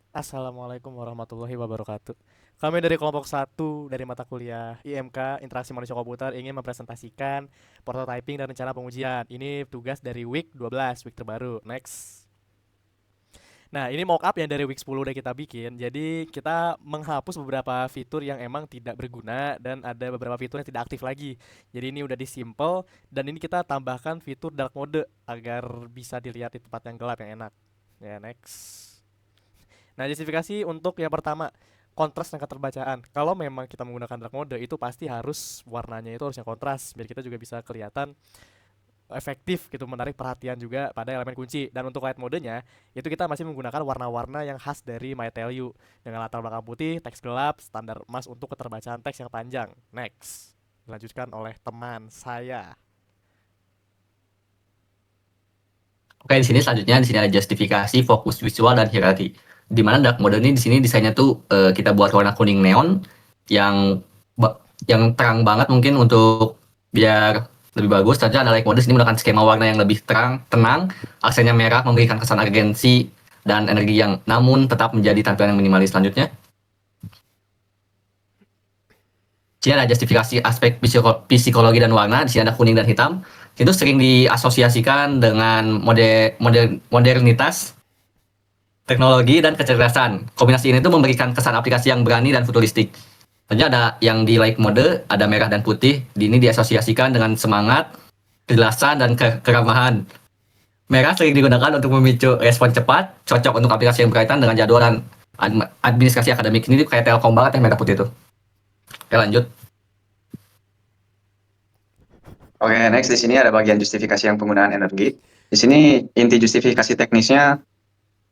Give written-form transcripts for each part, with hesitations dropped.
Assalamualaikum warahmatullahi wabarakatuh. Kami dari kelompok satu dari mata kuliah IMK Interaksi Manusia Komputer ingin mempresentasikan prototyping dan rencana pengujian. Ini tugas dari week 12, week terbaru. Next. Nah, ini mockup yang dari week 10 udah kita bikin. Jadi, kita menghapus beberapa fitur yang emang tidak berguna dan ada beberapa fitur yang tidak aktif lagi. Jadi, ini udah disimple dan ini kita tambahkan fitur dark mode agar bisa dilihat di tempat yang gelap yang enak. Ya, next. Nah, justifikasi untuk yang pertama, kontras dan keterbacaan. Kalau memang kita menggunakan dark mode, itu pasti harus warnanya itu harusnya kontras, biar kita juga bisa kelihatan efektif gitu, menarik perhatian juga pada elemen kunci. Dan untuk light modenya, itu kita masih menggunakan warna-warna yang khas dari My Tell You, dengan latar belakang putih, teks gelap, standar emas untuk keterbacaan teks yang panjang. Next. Dilanjutkan oleh teman saya. Oke, di sini ada justifikasi, fokus visual dan hierarki. Di mana dark mode ini di sini desainnya tuh kita buat warna kuning neon yang yang terang banget mungkin untuk biar lebih bagus. Saja ada light mode sini menggunakan skema warna yang lebih terang, tenang, aksennya merah memberikan kesan urgensi dan energi yang namun tetap menjadi tampilan yang minimalis. Selanjutnya, di sini ada justifikasi aspek psikologi dan warna. Di sini ada kuning dan hitam. Itu sering diasosiasikan dengan modernitas, teknologi, dan kecerdasan. Kombinasi ini tuh memberikan kesan aplikasi yang berani dan futuristik. Tentunya ada yang di light mode, ada merah dan putih. Di ini diasosiasikan dengan semangat, kejelasan, dan keramahan. Merah sering digunakan untuk memicu respon cepat, cocok untuk aplikasi yang berkaitan dengan jadwal dan administrasi akademik. Ini tuh kayak Telkom banget ya merah putih itu. Oke, lanjut. Oke, next di sini ada bagian justifikasi yang penggunaan energi. Di sini inti justifikasi teknisnya,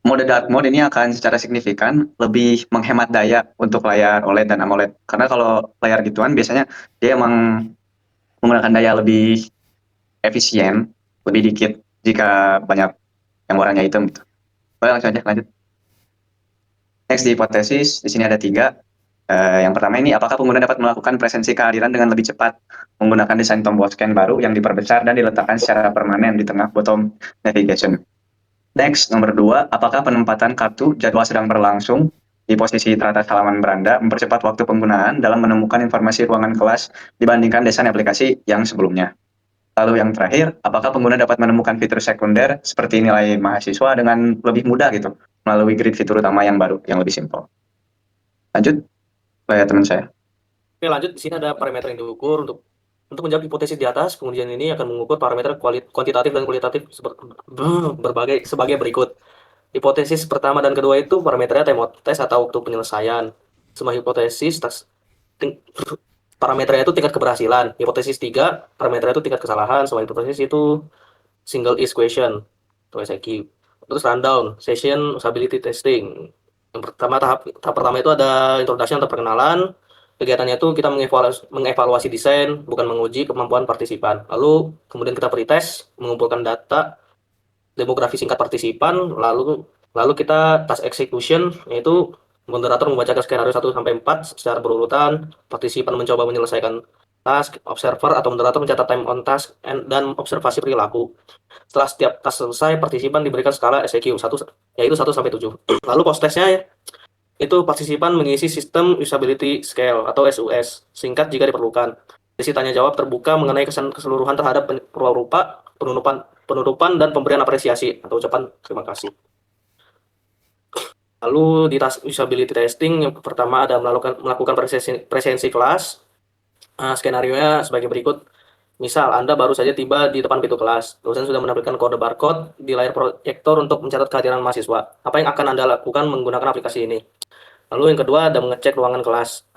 mode dark mode ini akan secara signifikan lebih menghemat daya untuk layar OLED dan AMOLED. Karena kalau layar gituan biasanya dia emang menggunakan daya lebih efisien, lebih dikit jika banyak yang warnanya hitam gitu. Oke, langsung aja lanjut. Next di hipotesis, di sini ada tiga. Yang pertama ini, apakah pengguna dapat melakukan presensi kehadiran dengan lebih cepat menggunakan desain tombol scan baru yang diperbesar dan diletakkan secara permanen di tengah bottom navigation. Next, nomor dua, apakah penempatan kartu jadwal sedang berlangsung di posisi teratas halaman beranda mempercepat waktu penggunaan dalam menemukan informasi ruangan kelas dibandingkan desain aplikasi yang sebelumnya. Lalu yang terakhir, apakah pengguna dapat menemukan fitur sekunder seperti nilai mahasiswa dengan lebih mudah gitu melalui grid fitur utama yang baru, yang lebih simpel. Lanjut, teman saya. Oke, lanjut. Di sini ada parameter yang diukur untuk menjawab hipotesis di atas. Pengujian ini akan mengukur parameter kuantitatif dan kualitatif sebagai berikut. Hipotesis pertama dan kedua itu parameternya time test atau waktu penyelesaian. Semua hipotesis parameternya itu tingkat keberhasilan. Hipotesis 3 parameternya itu tingkat kesalahan. Semua hipotesis itu single is question atau SIQ. Terus rundown session usability testing. Yang pertama tahap pertama itu ada introduction atau perkenalan. Kegiatannya itu kita mengevaluasi desain, bukan menguji kemampuan partisipan. Lalu kemudian kita pretest, mengumpulkan data demografi singkat partisipan, lalu kita task execution, yaitu moderator membacakan skenario 1 sampai 4 secara berurutan, partisipan mencoba menyelesaikan task, observer atau moderator mencatat time on task dan observasi perilaku. Setelah setiap task selesai, partisipan diberikan skala SEQ 1, yaitu 1 sampai 7. Lalu post testnya itu partisipan mengisi sistem usability scale atau SUS singkat jika diperlukan. Sesi tanya jawab terbuka mengenai kesan keseluruhan terhadap rupa, penutupan dan pemberian apresiasi atau ucapan terima kasih. Lalu di task usability testing yang pertama ada melakukan presensi kelas. Skenario-nya sebagai berikut. Misal, Anda baru saja tiba di depan pintu kelas. Dosen sudah menampilkan kode barcode di layar proyektor untuk mencatat kehadiran mahasiswa. Apa yang akan Anda lakukan menggunakan aplikasi ini? Lalu yang kedua ada mengecek ruangan kelas.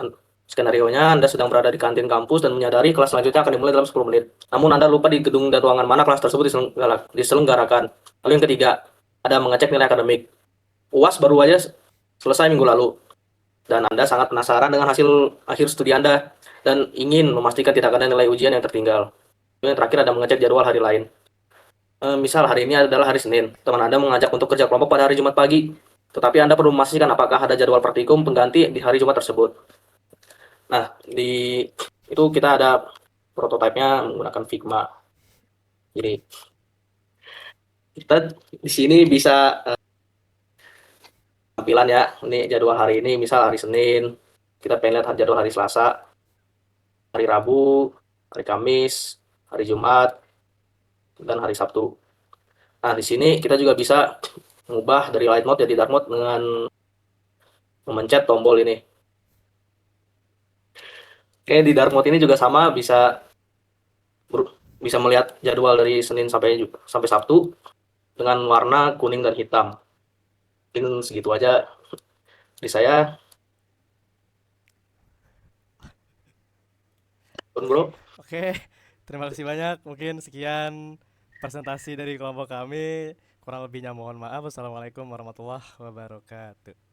Skenario-nya Anda sedang berada di kantin kampus dan menyadari kelas selanjutnya akan dimulai dalam 10 menit. Namun Anda lupa di gedung dan ruangan mana kelas tersebut diselenggarakan. Lalu yang ketiga, ada mengecek nilai akademik. UAS baru aja selesai minggu lalu. Dan Anda sangat penasaran dengan hasil akhir studi Anda dan ingin memastikan tidak ada nilai ujian yang tertinggal. Lalu yang terakhir ada mengecek jadwal hari lain. Misal hari ini adalah hari Senin. Teman Anda mengajak untuk kerja kelompok pada hari Jumat pagi. Tetapi Anda perlu memastikan apakah ada jadwal praktikum pengganti di hari Jumat tersebut. Nah, itu kita ada prototipenya menggunakan Figma. Jadi kita di sini bisa tampilan ya. Ini jadwal hari ini, misal hari Senin, kita pengen lihat jadwal hari Selasa, hari Rabu, hari Kamis, hari Jumat, dan hari Sabtu. Nah, di sini kita juga bisa mengubah dari light mode jadi dark mode dengan memencet tombol ini. Oke, di dark mode ini juga sama, bisa melihat jadwal dari Senin sampai Sabtu dengan warna kuning dan hitam. Mungkin segitu aja dari saya. Bro. Oke, terima kasih banyak. Mungkin sekian presentasi dari kelompok kami. Kurang lebihnya mohon maaf. Wassalamualaikum warahmatullahi wabarakatuh.